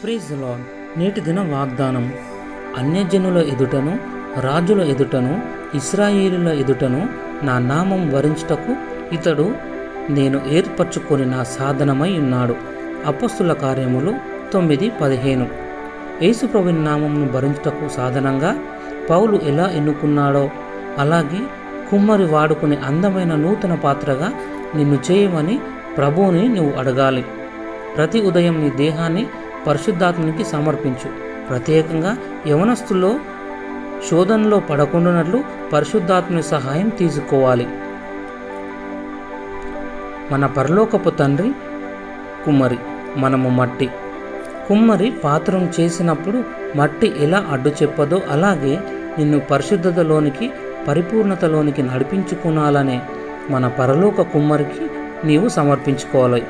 Praise the lord. నేటి దిన వాగ్దానం. అన్యజనుల ఎదుటను రాజుల ఎదుటను ఇశ్రాయేలుల ఎదుటను నా నామం వరించుటకు ఇతడు నేను ఏర్పరచుకొని నా సాధనమై ఉన్నాడు. అపొస్తలుల కార్యములు 9:15. యేసుప్రభుని నామమును భరించుటకు సాధనంగా పౌలు ఎలా ఎన్నుకున్నాడో అలాగే కుమ్మరి వాడుకునే అందమైన నూతన పాత్రగా నిన్ను చేయమని ప్రభువుని నువ్వు అడగాలి. ప్రతి ఉదయం నీ దేహాన్ని పరిశుద్ధాత్మనికి సమర్పించు. ప్రత్యేకంగా యవనస్తుల్లో శోధనలో పడకుండానట్లు పరిశుద్ధాత్మని సహాయం తీసుకోవాలి. మన పరలోకపు తండ్రి కుమ్మరి, మనము మట్టి. కుమ్మరి పాత్రను చేసినప్పుడు మట్టి ఎలా అడ్డు చెప్పదో అలాగే నిన్ను పరిశుద్ధతలోనికి పరిపూర్ణతలోనికి నడిపించుకునాలనే మన పరలోక కుమ్మరికి నీవు సమర్పించుకోవాలి.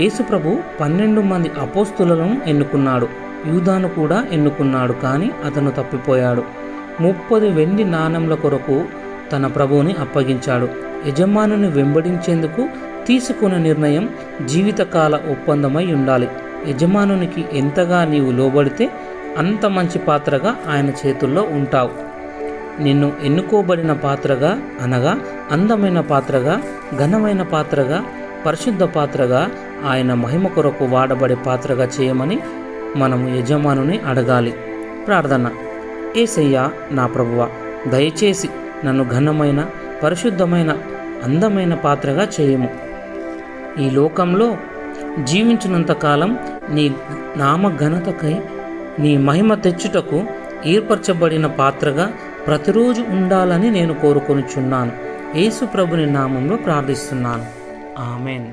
యేసుప్రభు 12 మంది అపోస్తులను ఎన్నుకున్నాడు. యూదాను కూడా ఎన్నుకున్నాడు, కానీ అతను తప్పిపోయాడు. 30 వెండి నాణెంల కొరకు తన ప్రభువుని అప్పగించాడు. యజమానుని వెంబడించేందుకు తీసుకున్న నిర్ణయం జీవితకాల ఒప్పందమై ఉండాలి. యజమానునికి ఎంతగా నీవు లోబడితే అంత మంచి పాత్రగా ఆయన చేతుల్లో ఉంటావు. నిన్ను ఎన్నుకోబడిన పాత్రగా అనగా అందమైన పాత్రగా, ఘనమైన పాత్రగా, పరిశుద్ధ పాత్రగా, ఆయన మహిమ కొరకు వాడబడే పాత్రగా చేయమని మనము యజమానుని అడగాలి. ప్రార్థన. యేసయ్యా నా ప్రభువా, దయచేసి నన్ను ఘనమైన, పరిశుద్ధమైన, అందమైన పాత్రగా చేయము. ఈ లోకంలో జీవించినంతకాలం నీ నామ ఘనతకై నీ మహిమ తెచ్చుటకు ఏర్పరచబడిన పాత్రగా ప్రతిరోజు ఉండాలని నేను కోరుకొనుచున్నాను. యేసు ప్రభుని నామంలో ప్రార్థిస్తున్నాను. ఆమెన్.